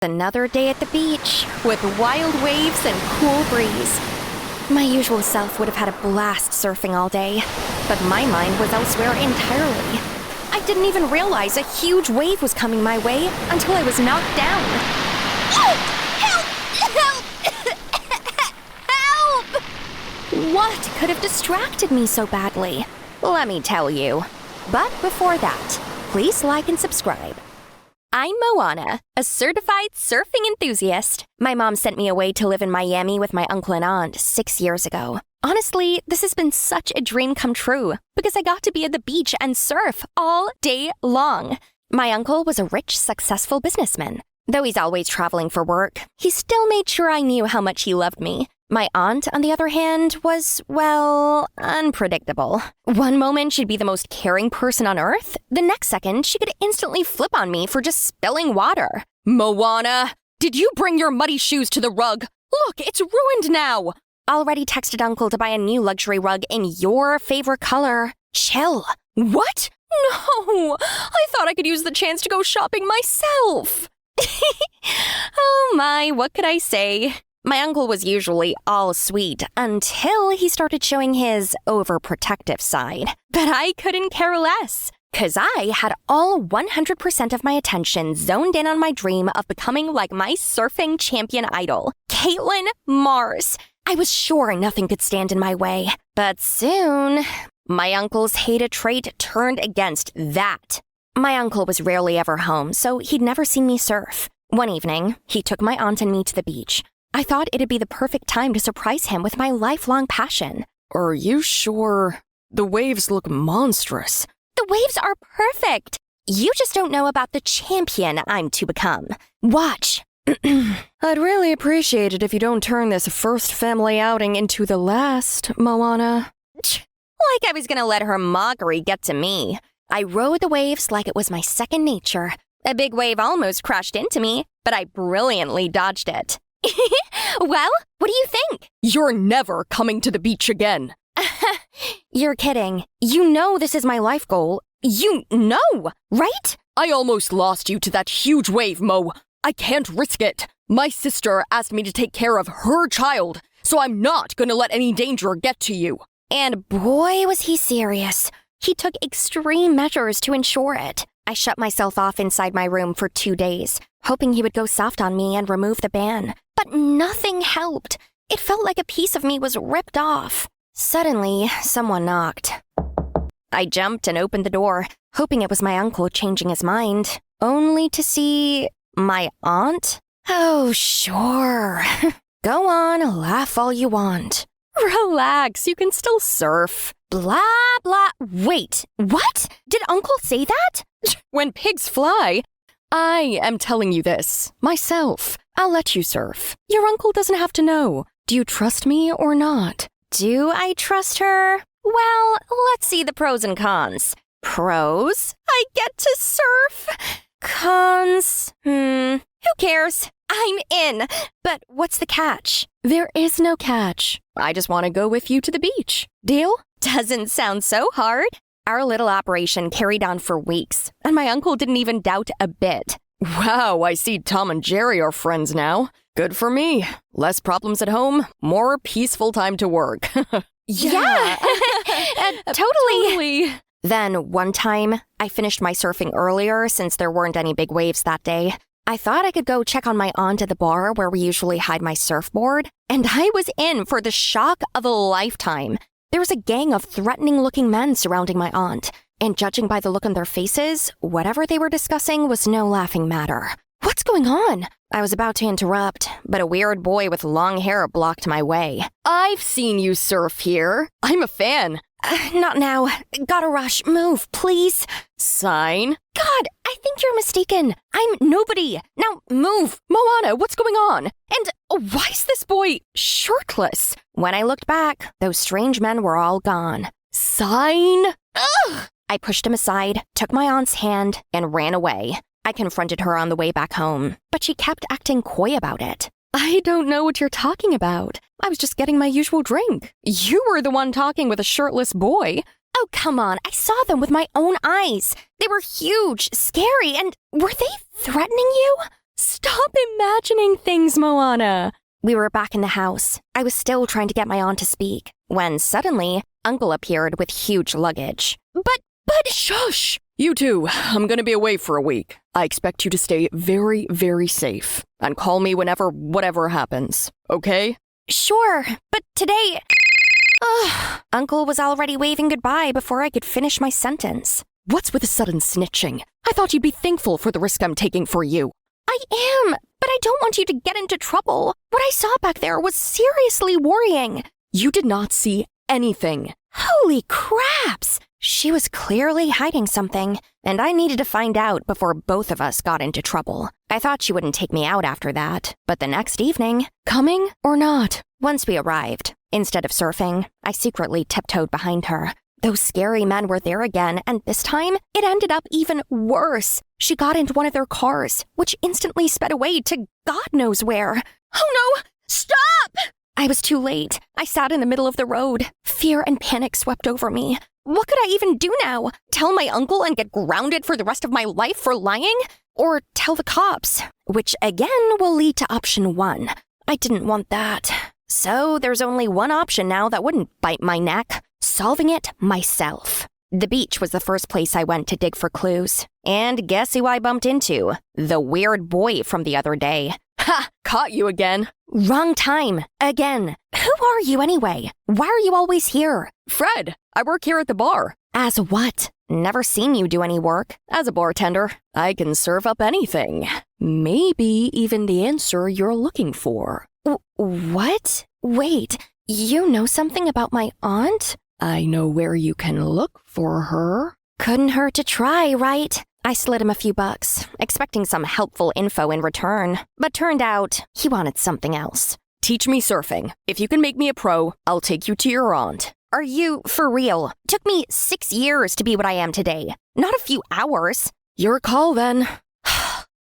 Another day at the beach, with wild waves and cool breeze. My usual self would have had a blast surfing all day, but my mind was elsewhere entirely. I didn't even realize a huge wave was coming my way until I was knocked down. Help! Help! Help! What could have distracted me so badly? Let me tell you. But before that, please like and subscribe. I'm Moana, a certified surfing enthusiast. My mom sent me away to live in Miami with my uncle and aunt 6 years ago. Honestly, this has been such a dream come true because I got to be at the beach and surf all day long. My uncle was a rich, successful businessman. Though he's always traveling for work, he still made sure I knew how much he loved me. My aunt, on the other hand, was, well, unpredictable. One moment she'd be the most caring person on earth. The next second, she could instantly flip on me for just spilling water. Moana, did you bring your muddy shoes to the rug? Look, it's ruined now. Already texted Uncle to buy a new luxury rug in your favorite color. Chill. What? No, I thought I could use the chance to go shopping myself. Oh my, what could I say? My uncle was usually all sweet until he started showing his overprotective side. But I couldn't care less, 'cause I had all 100% of my attention zoned in on my dream of becoming like my surfing champion idol, Caitlin Mars. I was sure nothing could stand in my way. But soon, my uncle's hated trait turned against that. My uncle was rarely ever home, so he'd never seen me surf. One evening, he took my aunt and me to the beach. I thought it'd be the perfect time to surprise him with my lifelong passion. Are you sure? The waves look monstrous. The waves are perfect. You just don't know about the champion I'm to become. Watch. I'd really appreciate it if you don't turn this first family outing into the last, Moana. Like I was gonna let her mockery get to me. I rode the waves like it was my second nature. A big wave almost crashed into me, but I brilliantly dodged it. Well, what do you think? You're never coming to the beach again. You're kidding. You know this is my life goal. You know, right? I almost lost you to that huge wave, Mo. I can't risk it. My sister asked me to take care of her child, so I'm not going to let any danger get to you. And boy, was he serious. He took extreme measures to ensure it. I shut myself off inside my room for 2 days, hoping he would go soft on me and remove the ban. But nothing helped. It felt like a piece of me was ripped off. Suddenly, someone knocked. I jumped and opened the door, hoping it was my uncle changing his mind, only to see my aunt. Oh, sure. Go on, laugh all you want. Relax, you can still surf. Blah, blah. Wait, what? Did Uncle say that? When pigs fly. I am telling you this, myself. I'll let you surf. Your uncle doesn't have to know. Do you trust me or not? Do I trust her? Well, let's see the pros and cons. Pros? I get to surf. Cons? Who cares? I'm in. But what's the catch? There is no catch. I just want to go with you to the beach. Deal? Doesn't sound so hard. Our little operation carried on for weeks, and my uncle didn't even doubt a bit. Wow, I see Tom and Jerry are friends now. Good for me. Less problems at home, more peaceful time to work. Yeah. Totally. Totally. Then, one time, I finished my surfing earlier since there weren't any big waves that day. I thought I could go check on my aunt at the bar where we usually hide my surfboard, and I was in for the shock of a lifetime. There was a gang of threatening-looking men surrounding my aunt, and judging by the look on their faces, whatever they were discussing was no laughing matter. What's going on? I was about to interrupt, but a weird boy with long hair blocked my way. I've seen you surf here. I'm a fan. Not now. Gotta rush. Move, please. Sign. God, I think you're mistaken. I'm nobody. Now move. Moana, what's going on? And why is this boy shirtless? When I looked back, those strange men were all gone. Sign? Ugh! I pushed him aside, took my aunt's hand, and ran away. I confronted her on the way back home, but she kept acting coy about it. I don't know what you're talking about. I was just getting my usual drink. You were the one talking with a shirtless boy. Oh, come on. I saw them with my own eyes. They were huge, scary, and were they threatening you? Stop imagining things, Moana. We were back in the house. I was still trying to get my aunt to speak, when suddenly, Uncle appeared with huge luggage. But... Shush! You two, I'm gonna be away for a week. I expect you to stay very, very safe. And call me whenever whatever happens, okay? Sure, but today... Uncle was already waving goodbye before I could finish my sentence. What's with the sudden snitching? I thought you'd be thankful for the risk I'm taking for you. I am, but I don't want you to get into trouble. What I saw back there was seriously worrying. You did not see anything. Holy craps! She was clearly hiding something, and I needed to find out before both of us got into trouble. I thought she wouldn't take me out after that, but the next evening... Coming or not? Once we arrived, instead of surfing, I secretly tiptoed behind her. Those scary men were there again, and this time, it ended up even worse. She got into one of their cars, which instantly sped away to God knows where. Oh no! Stop! I was too late. I sat in the middle of the road. Fear and panic swept over me. What could I even do now? Tell my uncle and get grounded for the rest of my life for lying? Or tell the cops? Which again will lead to option 1. I didn't want that. So there's only one option now that wouldn't bite my neck. Solving it myself. The beach was the first place I went to dig for clues. And guess who I bumped into? The weird boy from the other day. Ha! Caught you again. Wrong time. Again. Who are you anyway? Why are you always here? Fred, I work here at the bar. As what? Never seen you do any work. As a bartender, I can serve up anything. Maybe even the answer you're looking for. What? Wait, you know something about my aunt? I know where you can look for her. Couldn't hurt to try, right? I slid him a few bucks, expecting some helpful info in return. But turned out, he wanted something else. Teach me surfing. If you can make me a pro, I'll take you to your aunt. Are you for real? Took me 6 years to be what I am today. Not a few hours. Your call, then.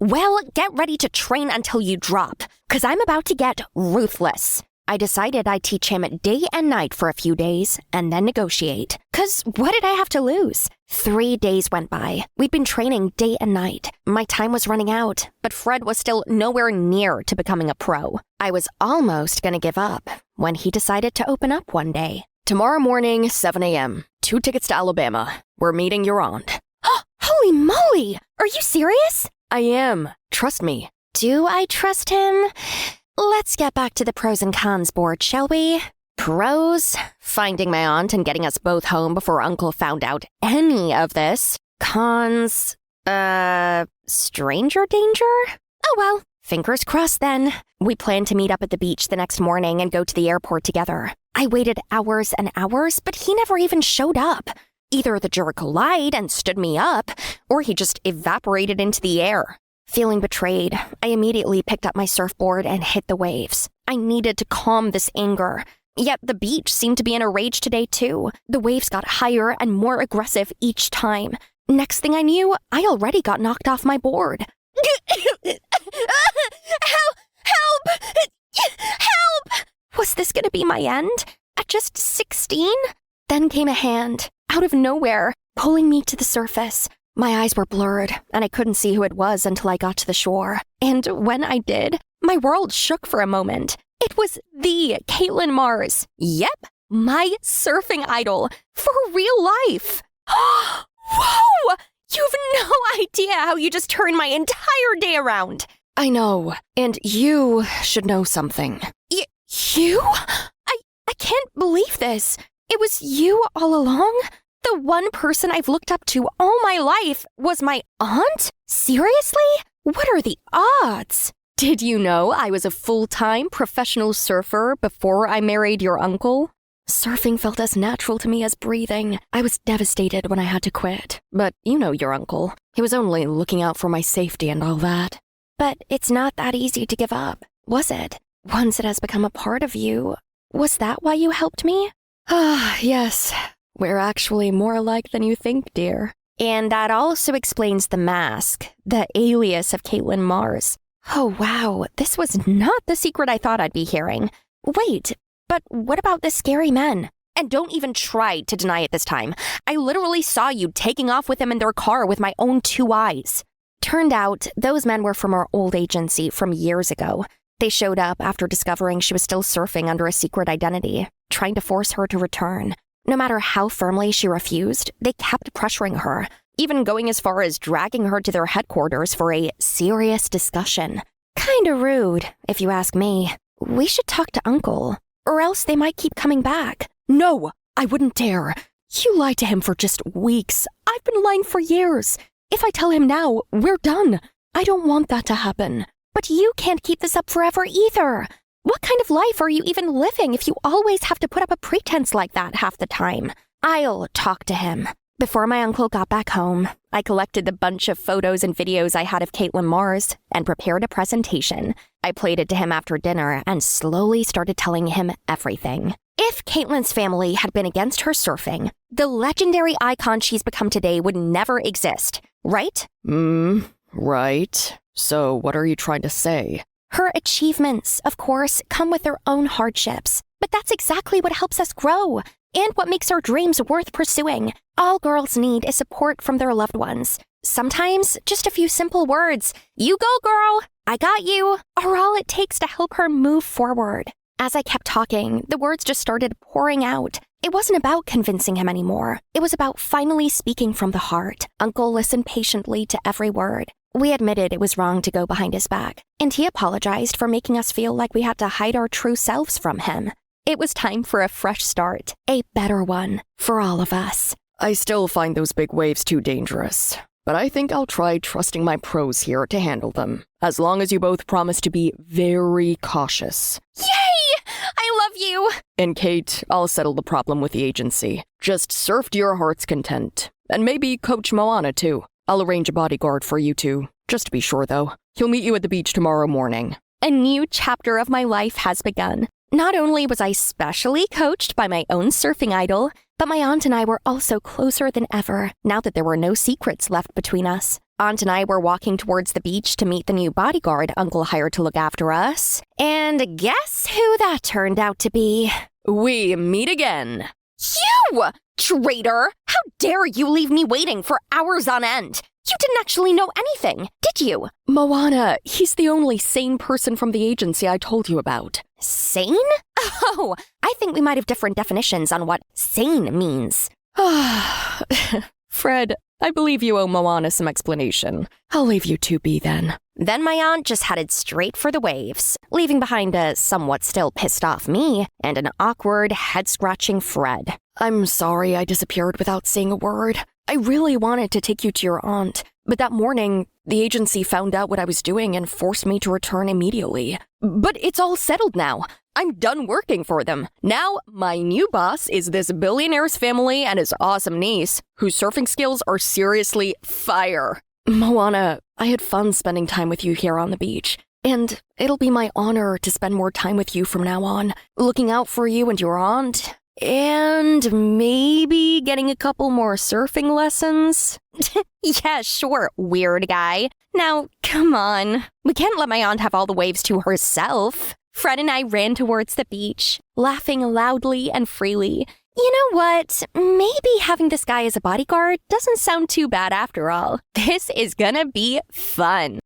Well, get ready to train until you drop, 'cause I'm about to get ruthless. I decided I'd teach him day and night for a few days, and then negotiate. 'Cause what did I have to lose? 3 days went by. We'd been training day and night. My time was running out, but Fred was still nowhere near to becoming a pro. I was almost gonna give up when he decided to open up one day. Tomorrow morning, 7 a.m. 2 tickets to Alabama. We're meeting your aunt. Holy moly! Are you serious? I am. Trust me. Do I trust him? Let's get back to the pros and cons board, shall we? Pros, finding my aunt and getting us both home before Uncle found out any of this. Cons, stranger danger? Oh well, fingers crossed then. We planned to meet up at the beach the next morning and go to the airport together. I waited hours and hours, but he never even showed up. Either the jerk lied and stood me up, or he just evaporated into the air. Feeling betrayed, I immediately picked up my surfboard and hit the waves. I needed to calm this anger. Yet the beach seemed to be in a rage today too. The waves got higher and more aggressive each time. Next thing I knew, I already got knocked off my board. Help! Was this gonna be my end? At just 16? Then came a hand, out of nowhere, pulling me to the surface. My eyes were blurred, and I couldn't see who it was until I got to the shore. And when I did, my world shook for a moment. It was the Caitlin Mars. Yep, my surfing idol. For real life. Whoa! You've no idea how you just turned my entire day around. I know, and you should know something. You? I can't believe this. It was you all along? The one person I've looked up to all my life was my aunt? Seriously? What are the odds? Did you know I was a full-time professional surfer before I married your uncle? Surfing felt as natural to me as breathing. I was devastated when I had to quit. But you know your uncle. He was only looking out for my safety and all that. But it's not that easy to give up, was it? Once it has become a part of you. Was that why you helped me? Yes. We're actually more alike than you think, dear. And that also explains the mask, the alias of Caitlin Mars. Oh wow, this was not the secret I thought I'd be hearing. Wait, but what about the scary men? And don't even try to deny it this time. I literally saw you taking off with them in their car with my own 2 eyes. Turned out, those men were from our old agency from years ago. They showed up after discovering she was still surfing under a secret identity, trying to force her to return. No matter how firmly she refused, they kept pressuring her, even going as far as dragging her to their headquarters for a serious discussion. Kinda rude, if you ask me. We should talk to Uncle, or else they might keep coming back. No, I wouldn't dare. You lied to him for just weeks. I've been lying for years. If I tell him now, we're done. I don't want that to happen. But you can't keep this up forever either. What kind of life are you even living if you always have to put up a pretense like that half the time? I'll talk to him. Before my uncle got back home, I collected the bunch of photos and videos I had of Caitlin Mars and prepared a presentation. I played it to him after dinner and slowly started telling him everything. If Caitlin's family had been against her surfing, the legendary icon she's become today would never exist, right? Right. So what are you trying to say? Her achievements, of course, come with their own hardships. But that's exactly what helps us grow, and what makes our dreams worth pursuing. All girls need is support from their loved ones. Sometimes, just a few simple words, "You go, girl, I got you," are all it takes to help her move forward. As I kept talking, the words just started pouring out. It wasn't about convincing him anymore. It was about finally speaking from the heart. Uncle listened patiently to every word. We admitted it was wrong to go behind his back, and he apologized for making us feel like we had to hide our true selves from him. It was time for a fresh start, a better one, for all of us. I still find those big waves too dangerous, but I think I'll try trusting my pros here to handle them, as long as you both promise to be very cautious. Yay! I love you! And Kate, I'll settle the problem with the agency. Just surf to your heart's content. And maybe Coach Moana, too. I'll arrange a bodyguard for you two, just to be sure, though. He'll meet you at the beach tomorrow morning. A new chapter of my life has begun. Not only was I specially coached by my own surfing idol, but my aunt and I were also closer than ever, now that there were no secrets left between us. Aunt and I were walking towards the beach to meet the new bodyguard Uncle hired to look after us. And guess who that turned out to be? We meet again. You! Traitor! How dare you leave me waiting for hours on end? You didn't actually know anything, did you? Moana, he's the only sane person from the agency I told you about. Sane? Oh, I think we might have different definitions on what sane means. Fred, I believe you owe Moana some explanation. I'll leave you two be then. Then my aunt just headed straight for the waves, leaving behind a somewhat still pissed off me and an awkward, head-scratching Fred. I'm sorry I disappeared without saying a word. I really wanted to take you to your aunt, but that morning, the agency found out what I was doing and forced me to return immediately. But it's all settled now. I'm done working for them. Now, my new boss is this billionaire's family and his awesome niece, whose surfing skills are seriously fire. Moana, I had fun spending time with you here on the beach, and it'll be my honor to spend more time with you from now on, looking out for you and your aunt, and maybe getting a couple more surfing lessons. Yeah, sure, weird guy. Now, come on. We can't let my aunt have all the waves to herself. Fred and I ran towards the beach, laughing loudly and freely. You know what? Maybe having this guy as a bodyguard doesn't sound too bad after all. This is gonna be fun.